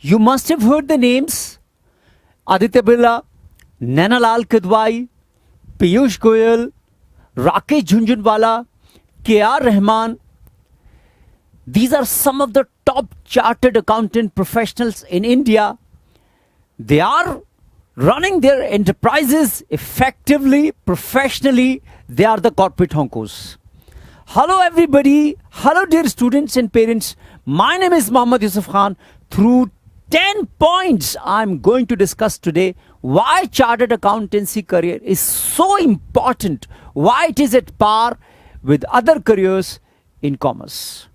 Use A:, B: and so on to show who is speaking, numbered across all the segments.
A: You must have heard the names Aditya Birla, Nainalal Kidwai, Piyush Goyal, Rakesh Jhunjhunwala, K.R. Rahman. These are some of the top chartered accountant professionals in India. They are running their enterprises effectively, professionally. They are the corporate honkos. Hello everybody. Hello dear students and parents. My name is Mohammad Yusuf Khan. Through 10 points, I'm going to discuss today why chartered accountancy career is so important, why it is at par with other careers in commerce.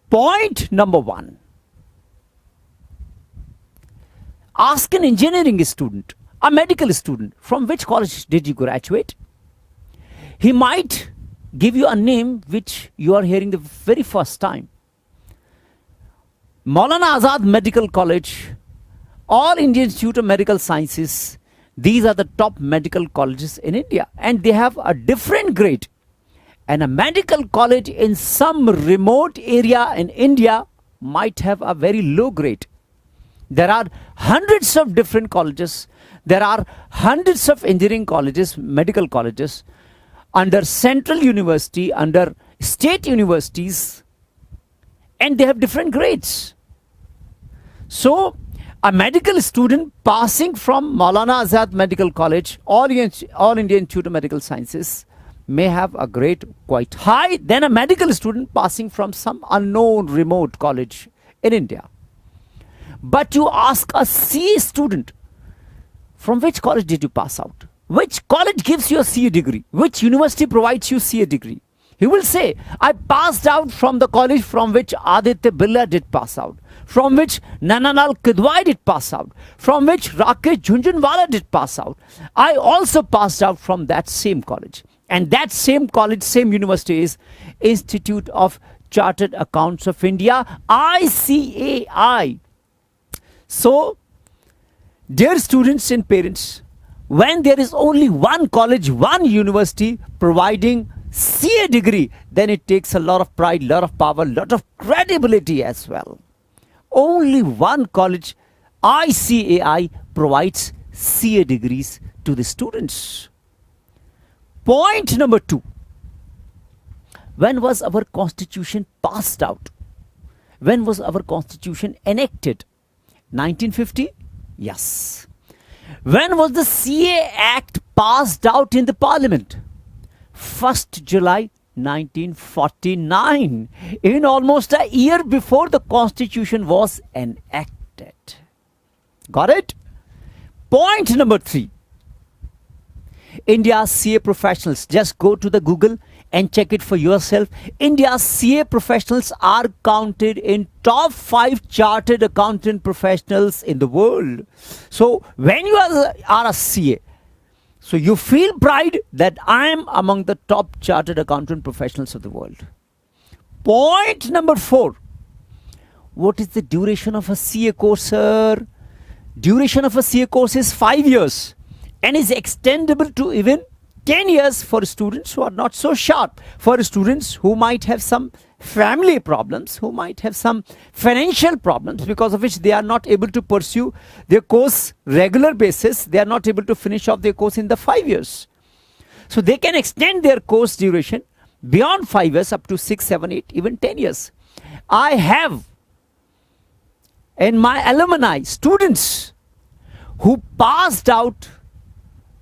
A: Point number 1. Ask an engineering student, a medical student, from which college did you graduate? He might give you a name which you are hearing the very first time. Maulana Azad Medical College, All India Institute of Medical Sciences, these are the top medical colleges in India, and they have a different grade. And a medical college in some remote area in India might have a very low grade. There are hundreds of different colleges. There are hundreds of engineering colleges, medical colleges, under central university, under state universities, and they have different grades. So, a medical student passing from Maulana Azad Medical College, All India Institute of Medical Sciences, may have a grade quite high than a medical student passing from some unknown remote college in India. But you ask a CA student, from which college did you pass out? Which college gives you a CA degree? Which university provides you CA degree? He will say, I passed out from the college from which Aditya Birla did pass out, from which Nainalal Kidwai did pass out, from which Rakesh Jhunjhunwala did pass out. I also passed out from that same college. And that same college, same university is Institute of Chartered Accountants of India, ICAI. So, dear students and parents, when there is only one college, one university providing CA degree, then it takes a lot of pride, lot of power, lot of credibility as well. Only one college, ICAI, provides CA degrees to the students. Point number 2. When was our constitution passed out? When was our constitution enacted? 1950? Yes. When was the CA Act passed out in the parliament? 1st July 1949. In almost a year before the constitution was enacted. Got it? Point number 3. India's CA professionals, just go to the Google and check it for yourself. India's CA professionals are counted in top 5 chartered accountant professionals in the world. So when you are a CA, so you feel pride that I am among the top chartered accountant professionals of the world. Point number 4. What is the duration of a CA course, sir? Duration of a CA course is 5 years. And is extendable to even 10 years for students who are not so sharp, for students who might have some family problems, who might have some financial problems, because of which they are not able to pursue their course regular basis. They are not able to finish off their course in the 5 years. So they can extend their course duration beyond 5 years up to 6, 7, 8, even 10 years. I have in my alumni students who passed out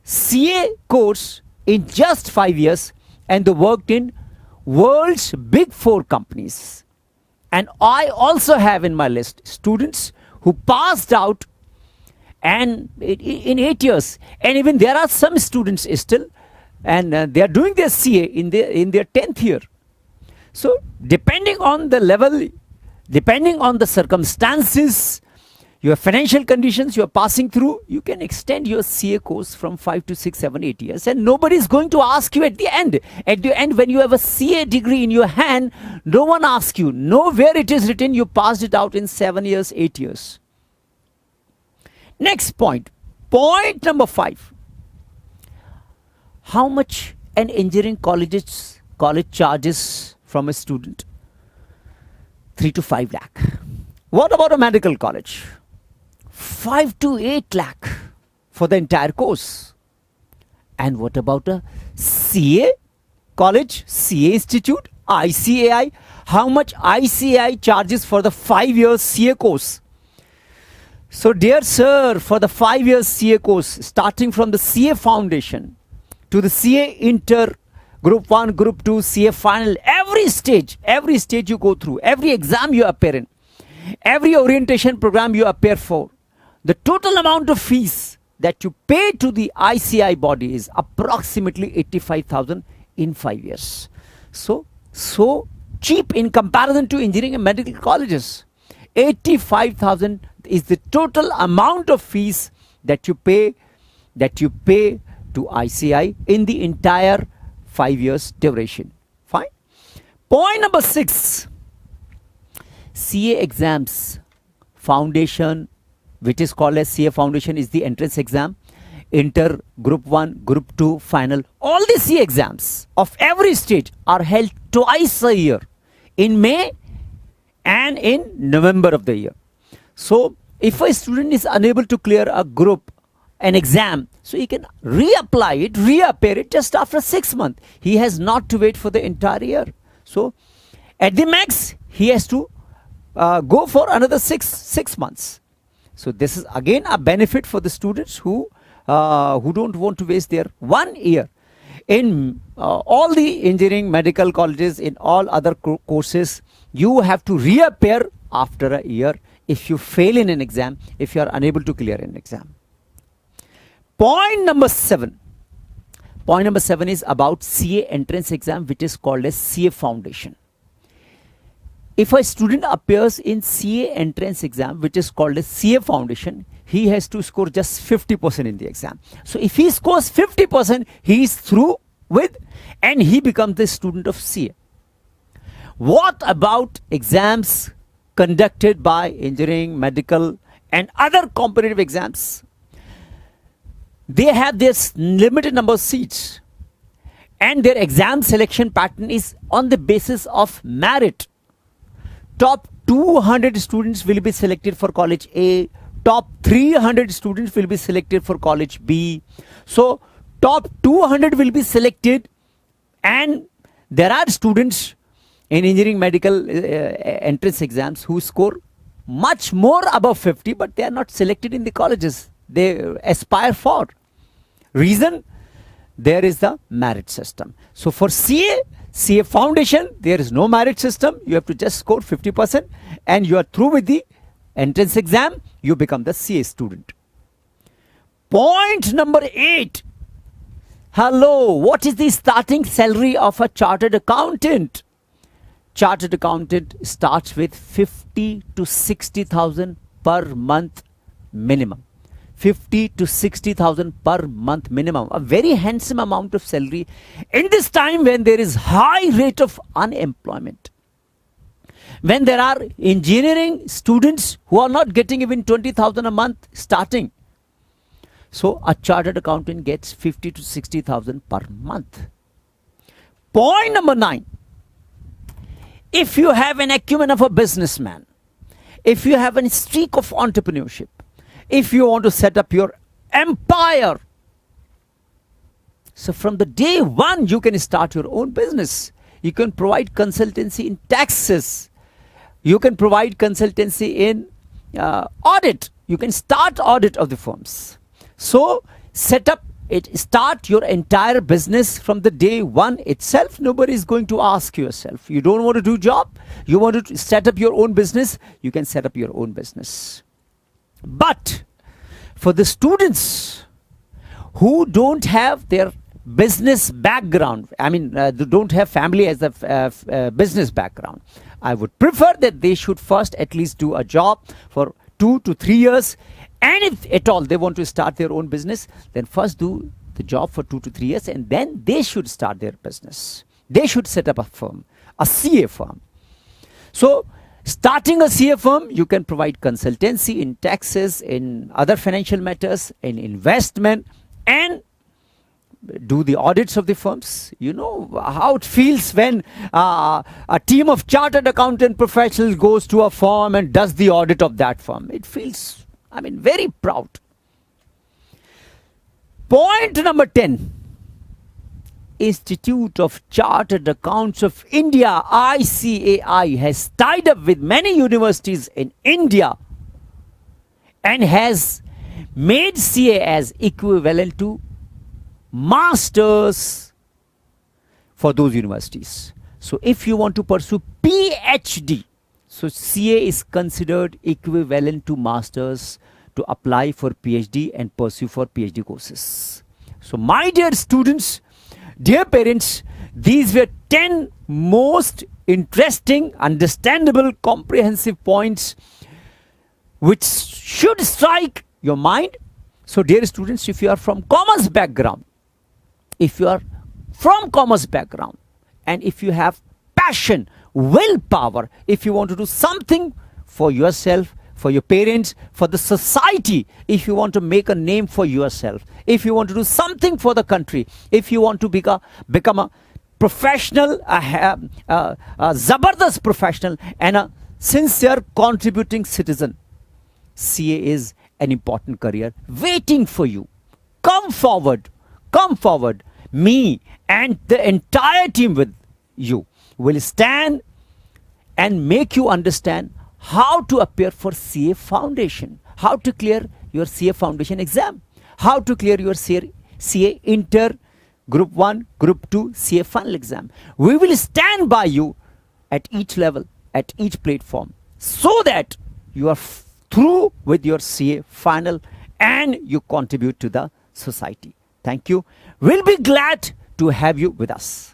A: CA course in just 5 years, and they worked in world's big 4 companies. And I also have in my list students who passed out and in 8 years, and even there are some students still, and they are doing their CA in their 10th year. So depending on the level, depending on the circumstances, your financial conditions you are passing through, you can extend your CA course from 5 to 6, 7, 8 years, and nobody is going to ask you at the end. At the end, when you have a CA degree in your hand, no one asks you. Nowhere it is written you passed it out in 7 years, 8 years. Next point. Point number 5. How much an engineering college charges from a student? 3 to 5 lakh. What about a medical college? 5 to 8 lakh for the entire course. And what about a CA college, CA institute, ICAI? How much ICAI charges for the 5 years CA course? So dear sir, for the 5 years CA course, starting from the CA foundation to the CA inter, group 1, group 2, CA final, every stage you go through, every exam you appear in, every orientation program you appear for, the total amount of fees that you pay to the ICI body is approximately 85,000 in 5 years. So cheap in comparison to engineering and medical colleges. 85,000 is the total amount of fees that you pay to ICI in the entire 5 years duration. Fine. Point number 6. CA exams foundation, which is called as CA foundation, is the entrance exam. Inter, group 1, group 2, final. All the CA exams of every stage are held twice a year, in May and in November of the year. So if a student is unable to clear an exam, so he can reappear it just after 6 months. He has not to wait for the entire year. So at the max, he has to go for another six months. So this is again a benefit for the students who don't want to waste their 1 year. In all the engineering, medical colleges, in all other courses, you have to reappear after a year if you fail in an exam, if you are unable to clear an exam. Point number 7. Point number 7 is about CA entrance exam, which is called as CA foundation. If a student appears in CA entrance exam, which is called as CA foundation, he has to score just 50% in the exam. So if he scores 50%, he is through with and he becomes the student of CA. What about exams conducted by engineering, medical and other competitive exams? They have this limited number of seats and their exam selection pattern is on the basis of merit. Top 200 students will be selected for college A, top 300 students will be selected for college B. So top 200 will be selected, and there are students in engineering medical entrance exams who score much more above 50, but they are not selected in the colleges they aspire for. Reason? There is the merit system. So for CA foundation, there is no merit system. You have to just score 50% and you are through with the entrance exam. You become the CA student. Point number 8. Hello, what is the starting salary of a chartered accountant? Chartered accountant starts with 50 to 60,000 per month minimum. 50 to 60,000 per month minimum, a very handsome amount of salary in this time when there is high rate of unemployment, when there are engineering students who are not getting even 20,000 a month starting. So a chartered accountant gets 50 to 60,000 per month. Point number 9. If you have an acumen of a businessman, if you have a streak of entrepreneurship, if you want to set up your empire, so from the day one you can start your own business. You can provide consultancy in taxes. You can provide consultancy in audit. You can start audit of the firms. So start your entire business from the day one itself. Nobody is going to ask yourself. You don't want to do job. You want to set up your own business. You can set up your own business. But for the students who don't have their business background, they don't have family as a business background, I would prefer that they should first at least do a job for 2 to 3 years. And if at all they want to start their own business, then first do the job for 2 to 3 years and then they should start their business. They should set up a firm, a CA firm. So starting a CA firm, you can provide consultancy in taxes, in other financial matters, in investment, and do the audits of the firms. You know how it feels when a team of chartered accountant professionals goes to a firm and does the audit of that firm. It feels I mean, very proud. Point number 10. Institute of Chartered Accounts of India, ICAI, has tied up with many universities in India and has made CA as equivalent to masters for those universities. So if you want to pursue PhD, so CA is considered equivalent to masters to apply for PhD and pursue for PhD courses. So my dear students, dear parents, these were 10 most interesting, understandable, comprehensive points which should strike your mind. So dear students, if you are from commerce background, and if you have passion, willpower, if you want to do something for yourself, for your parents, for the society, if you want to make a name for yourself, if you want to do something for the country, if you want to become a professional, a zabardast professional and a sincere contributing citizen, CA is an important career waiting for you. Come forward. Me and the entire team with you will stand and make you understand how to appear for CA Foundation, how to clear your CA Foundation exam, how to clear your CA Inter Group 1, Group 2 CA Final exam. We will stand by you at each level, at each platform, so that you are through with your CA Final and you contribute to the society. Thank you. We'll be glad to have you with us.